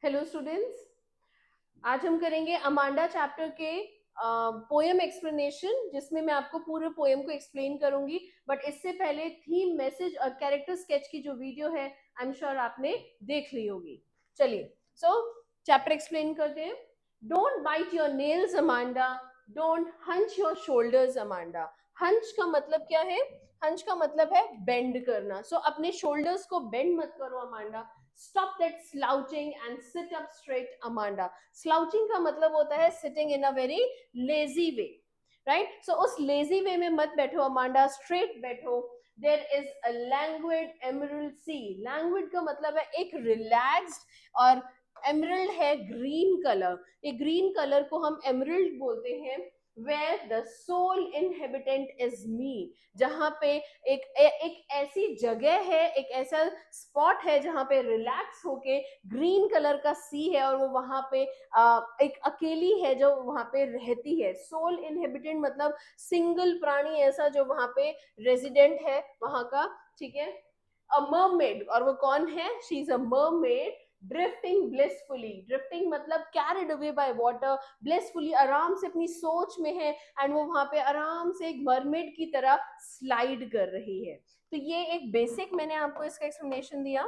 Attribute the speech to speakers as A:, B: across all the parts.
A: Hello students, आज हम करेंगे अमांडा चैप्टर के पोएम एक्सप्लेनेशन, जिसमें मैं आपको पूरे पोएम को एक्सप्लेन करूंगी। बट इससे पहले थीम, मैसेज और कैरेक्टर स्केच की जो वीडियो है, आई एम श्योर आपने देख ली होगी। चलिए, सो चैप्टर एक्सप्लेन करते हैं। Don't bite your nails Amanda, don't hunch your shoulders Amanda. Hunch का मतलब क्या है? हंच का मतलब है बेंड करना। सो अपने शोल्डर्स को बेंड मत करो Amanda. Stop that slouching and sit up straight, Amanda. Slouching का मतलब होता है sitting in a very lazy way, right? So उस lazy way में मत बैठो अमांडा, straight बैठो। There is a languid emerald sea. Languid का मतलब है एक relaxed, और emerald है green color। ये green color को हम emerald बोलते हैं। Where the sole inhabitant is me, जहां पे एक ऐसी जगह है, एक ऐसा स्पॉट है जहां पे रिलैक्स होके ग्रीन कलर का सी है, और वो वहां पे एक अकेली है जो वहां पे रहती है। सोल इनहेबिटेंट मतलब सिंगल प्राणी ऐसा जो वहां पे रेजिडेंट है वहां का, ठीक है। अ मरमेड, और वो कौन है? She is a mermaid drifting blissfully. Drifting मतलब carried away by water, blissfully आराम से अपनी सोच में है, एंड वो वहां पे आराम से एक मरमेड की तरह स्लाइड कर रही है। तो ये एक बेसिक मैंने आपको इसका एक्सप्लेनेशन दिया।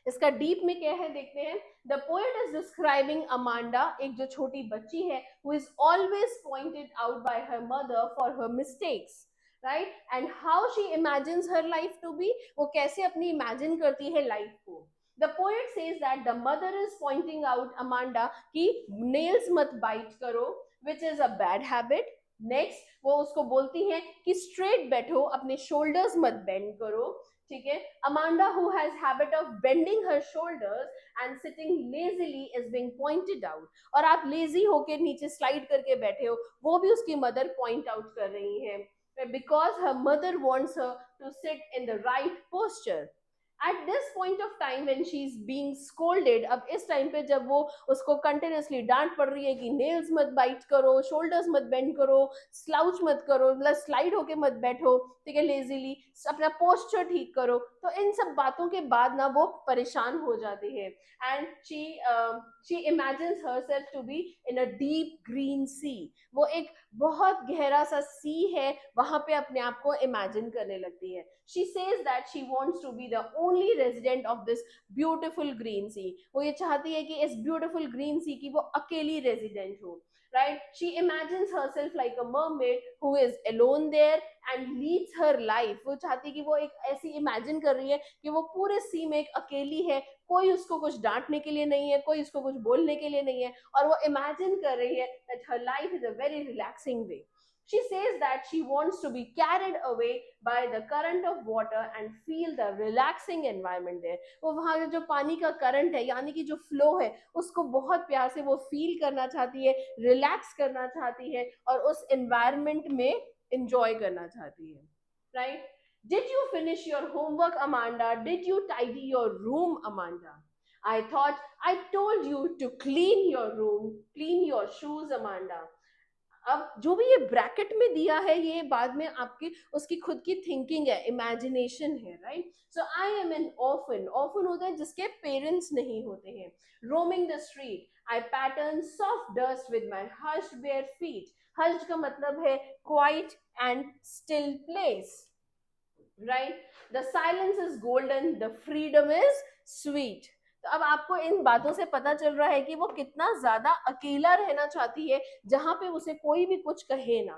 A: इसका डीप में क्या है देखते हैं। The poet is describing Amanda, एक जो छोटी बच्ची है, who is always pointed out by her mother for her mistakes, right, and how she imagines her life to be. वो कैसे अपनी इमेजिन करती है लाइफ को। The poet says that the mother is pointing out Amanda कि nails मत bite करो, which is a bad habit. Next वो उसको बोलती है कि स्ट्रेट बैठो, अपने शोल्डर्स मत बेंड करो, ठीक है। Amanda who has habit of bending her shoulders and sitting lazily is being pointed out, और आप लेजी होके नीचे स्लाइड करके बैठे हो, वो भी उसकी मदर पॉइंट आउट कर रही है, because her mother wants her to sit in the right posture at this point of time when she is being scolded। अब इस टाइम पे जब वो उसको कंटिन्यूसली डांट पड़ रही है कि नेल्स मत बाइट करो, शोल्डर्स मत बेंड करो, स्लाउच मत करो, मतलब स्लाइड होके मत बैठो, ठीक है, लेजीली अपना पोस्चर ठीक करो, तो इन सब बातों के बाद ना वो परेशान हो जाती है। And she imagines herself to be in a deep green sea. वो एक बहुत गहरा सा सी है, वहां पे अपने आप को इमेजिन करने लगती है। She says that she wants to be the only resident of this beautiful green sea. वो ये चाहती है कि इस ब्यूटीफुल ग्रीन सी की वो अकेली रेजिडेंट हो, right? She imagines herself like a mermaid who is alone there and leads her life। वो चाहती है कि वो एक ऐसी इमेजिन कर रही है कि वो पूरे सी में एक अकेली है, कोई उसको कुछ डांटने के लिए नहीं है, कोई उसको कुछ बोलने के लिए नहीं है, और वो इमेजिन कर रही है that her life is a very relaxing way। She says that she wants to be carried away by the current of water and feel the relaxing environment there। वो वहां जो पानी का करंट है, यानी कि जो फ्लो है, उसको बहुत प्यार से वो फील करना चाहती है, रिलैक्स करना चाहती है, और उस एनवायरनमेंट में एंजॉय करना चाहती है, right. Did you finish your homework Amanda, did you tidy your room Amanda, I thought I told you to clean your room, clean your shoes Amanda. अब जो भी ये ब्रैकेट में दिया है, ये बाद में आपकी उसकी खुद की थिंकिंग है, इमेजिनेशन है, right. So I am an orphan. Orphan होता है जिसके पेरेंट्स नहीं होते हैं। Roaming the street, I pattern soft dust with my hushed bare feet. Hushed का मतलब है quiet and still place, right. The silence is golden, the freedom is sweet. तो अब आपको इन बातों से पता चल रहा है कि वो कितना ज्यादा अकेला रहना चाहती है, जहां पे उसे कोई भी कुछ कहे ना,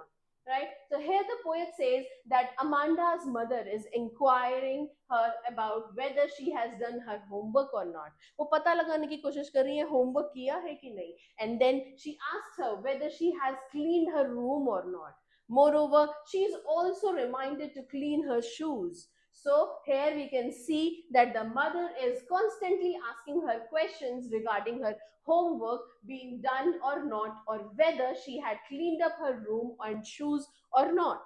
A: right? So here the poet says that Amanda's mother is inquiring her about whether she has done her homework or not। वो पता लगाने की कोशिश कर रही है होमवर्क किया है कि नहीं, and then she asks her whether she has cleaned her room or not। Moreover, she is also reminded to clean her shoes। So here we can see that the mother is constantly asking her questions regarding her homework being done or not, or whether she had cleaned up her room and shoes or not।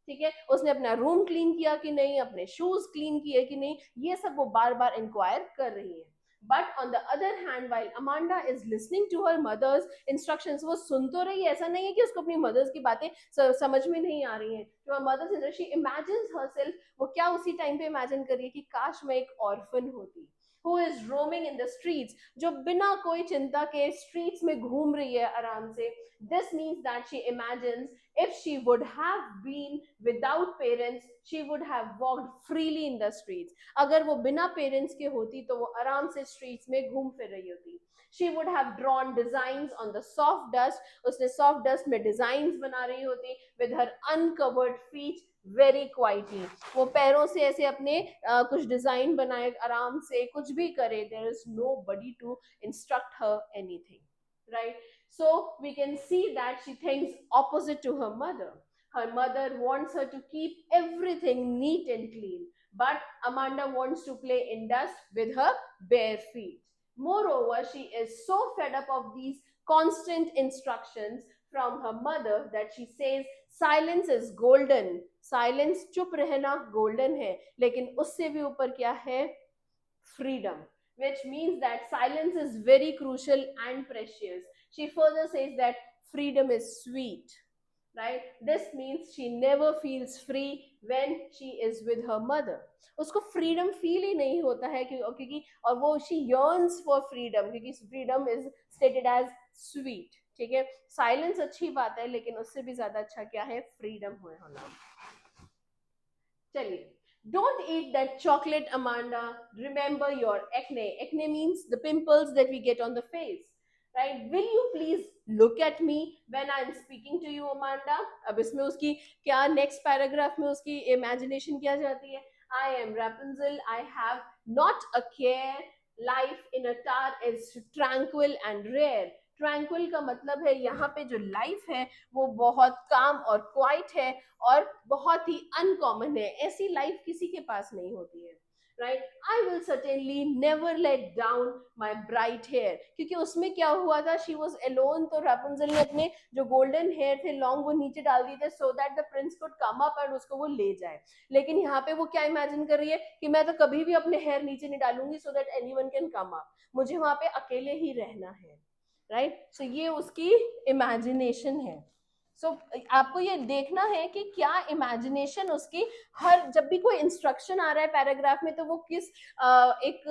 A: ठीक है, उसने अपना room clean किया कि नहीं, अपने shoes clean किए कि नहीं, ये सब वो बार बार इंक्वायर कर रही है। But on the other hand, while Amanda is listening to her mother's instructions, वो सुन तो रही है, ऐसा नहीं है कि उसको अपनी मदर्स की बातें समझ में नहीं आ रही हैं। जो mother's instruction, she imagines herself, वो क्या उसी टाइम पे इमेजिन कर रही है कि काश मैं एक ऑर्फन होती, who is roaming in the streets, जो बिना कोई चिंता के streets में घूम रही है आराम से. This means that she imagines if she would have been without parents, she would have walked freely in the streets. अगर वो बिना parents के होती तो वो आराम से streets में घूम फिर रही होती. She would have drawn designs on the soft dust. उसने soft dust में designs बना रही होती with her uncovered feet very quietly. वो पैरों से ऐसे अपने कुछ डिजाइन बनाए आराम से, कुछ भी करे. There is nobody to instruct her anything, right? So we can see that she thinks opposite to her mother. Her mother wants her to keep everything neat and clean, but Amanda wants to play in dust with her bare feet. Moreover, she is so fed up of these constant instructions from her mother that she says silence is golden. Silence, चुप रहना golden है, लेकिन उससे भी ऊपर क्या है? Freedom, which means that silence is very crucial and precious. She further says that freedom is sweet, right? This means she never feels free when she is with her mother. उसको freedom feel ही नहीं होता है क्योंकि और वो she yearns for freedom क्योंकि freedom is stated as sweet. ठीक है, साइलेंस अच्छी बात है लेकिन उससे भी ज्यादा अच्छा क्या है? फ्रीडम होना. चलिए, don't eat that chocolate, Amanda. Remember your acne. Acne means the pimples that we get on the face, right? Will you please look at me when I'm speaking to you, Amanda? अब इसमें उसकी क्या next paragraph में उसकी imagination क्या जाती है? I am Rapunzel. I have not a care. Life in a tower is tranquil and rare. Tranquil का मतलब है यहाँ पे जो लाइफ है वो बहुत काम और क्वाइट है और बहुत ही अनकॉमन है. ऐसी लाइफ किसी के पास नहीं होती है, right? I will certainly never let down my bright hair. क्योंकि उसमें क्या हुआ था, शी वॉज एलोन, तो रापुंजल ने अपने जो गोल्डन हेयर थे लॉन्ग वो नीचे डाल दिए थे so that the Prince could come up and उसको वो ले जाए. लेकिन यहाँ पे वो क्या इमेजिन कर रही है कि मैं तो कभी भी अपने हेयर नीचे नहीं डालूंगी so that anyone can come up. मुझे वहां पे अकेले ही रहना है, राइट? सो ये उसकी इमेजिनेशन है. सो आपको ये देखना है कि क्या इमेजिनेशन उसकी हर जब भी कोई इंस्ट्रक्शन आ रहा है पैराग्राफ में तो वो किस एक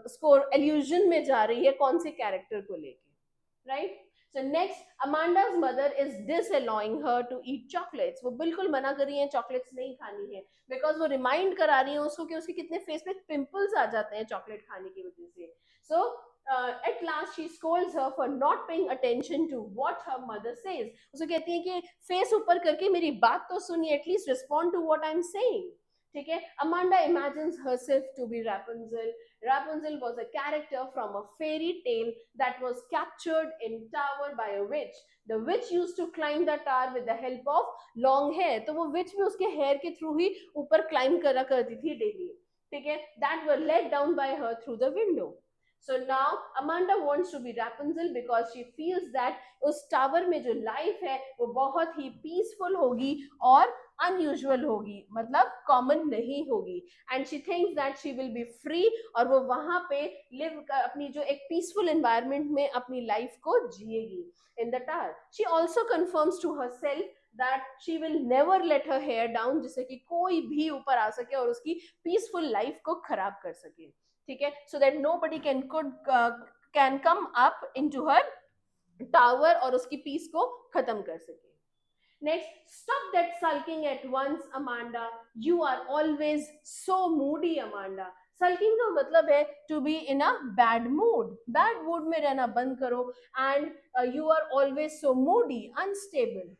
A: उसको एल्यूजन में जा रही है, कौन से कैरेक्टर को लेके, right? So next, Amanda's mother is disallowing her to eat chocolates. वो बिल्कुल मना कर रही है चॉकलेट्स नहीं खानी है बिकॉज वो रिमाइंड करा रही है उसको कि उसके कितने फेस पे पिंपल्स आ जाते हैं चॉकलेट खाने की वजह से. So at last she scolds her for not paying attention to what her mother says. उसको कहती है कि फेस ऊपर करके मेरी बात तो सुनिए, at least respond to what I'm saying. ठीक है? Amanda imagines herself to be Rapunzel. Rapunzel was a character from a fairy tale that was captured in tower by a witch. The witch used to climb the tower with the help of long hair. तो वो witch भी उसके hair के through ही ऊपर climb करा करती थी daily. ठीक है? That were let down by her through the window. So now Amanda wants to be Rapunzel because she feels that उस टावर में जो लाइफ है वो बहुत ही पीसफुल होगी और अनयूजुअल होगी, मतलब कॉमन नहीं होगी. And she thinks that she will be free और वो वहां पे लिव कर अपनी जो एक पीसफुल एनवायरनमेंट में अपनी लाइफ को जिएगी in the tower. She also confirms to herself that she will never let her hair down जिससे कि कोई भी ऊपर आ सके और उसकी पीसफुल लाइफ को खराब कर सके. ठीक है? so that nobody can come up into her tower और उसकी पीस को खत्म कर सके. Next, stop that sulking at once, Amanda. You are always so moody, Amanda. Sulking का मतलब है to be in a bad mood. Bad mood में रहना बंद करो. And you are always so moody, unstable.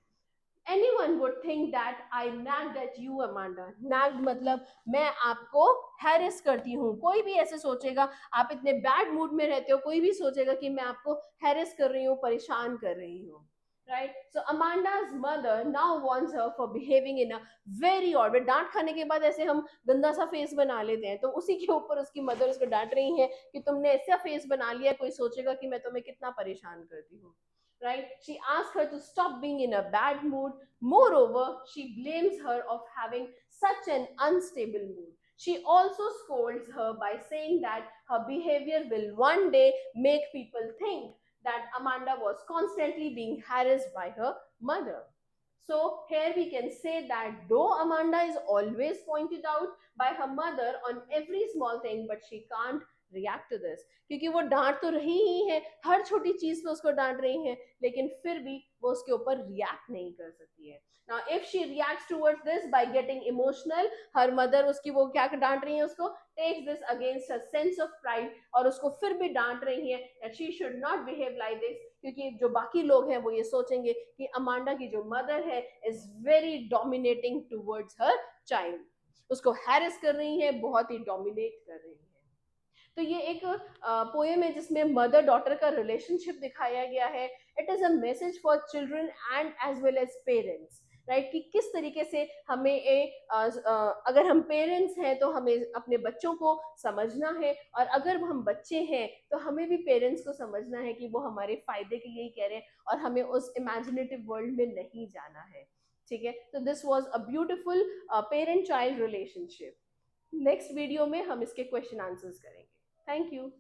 A: Anyone would think that I nagged at you, Amanda. Nagged मतलब मैं आपको हैरेस करती हूँ. कोई भी ऐसे सोचेगा, आप इतने बैड मूड में रहते हो, कोई भी सोचेगा कि मैं आपको हैरेस कर रही हूँ, परेशान कर रही हूँ. Right? So Amanda's mother now wants her for behaving in a very odd way. डांट खाने के बाद ऐसे हम गंदा सा फेस बना लेते हैं, तो उसी के ऊपर उसकी मदर उसको डांट रही है कि तुमने ऐसा फेस बना लिया, कोई सोचेगा कि मैं तुम्हें कितना परेशान करती हूँ. Right? She asks her to stop being in a bad mood. Moreover, she blames her of having such an unstable mood. She also scolds her by saying that her behavior will one day make people think that Amanda was constantly being harassed by her mother. So here we can say that though Amanda is always pointed out by her mother on every small thing, but she can't react to this, क्योंकि वो डांट तो रही ही है, हर छोटी चीज पे उसको डांट रही है, लेकिन फिर भी वो उसके ऊपर रिएक्ट नहीं कर सकती है. Now, if she reacts towards this by getting emotional, her mother उसकी वो क्या डांट रही है उसको, takes this against her sense of pride, और उसको फिर भी डांट रही है that she should not behave like this, क्योंकि जो बाकी लोग हैं वो ये सोचेंगे कि अमांडा की जो मदर है is very dominating towards her child, उसको हैरेस कर रही है, बहुत ही डोमिनेट कर रही है. तो ये एक पोएम है जिसमें मदर डॉटर का रिलेशनशिप दिखाया गया है. It is a message for children and as well as parents, right, कि किस तरीके से हमें अगर हम पेरेंट्स हैं तो हमें अपने बच्चों को समझना है, और अगर हम बच्चे हैं तो हमें भी पेरेंट्स को समझना है कि वो हमारे फायदे के लिए ही कह रहे हैं, और हमें उस इमेजिनेटिव वर्ल्ड में नहीं जाना है. ठीक है, तो this was a beautiful parent child relationship. Next video में हम इसके क्वेश्चन आंसर्स करेंगे. Thank you.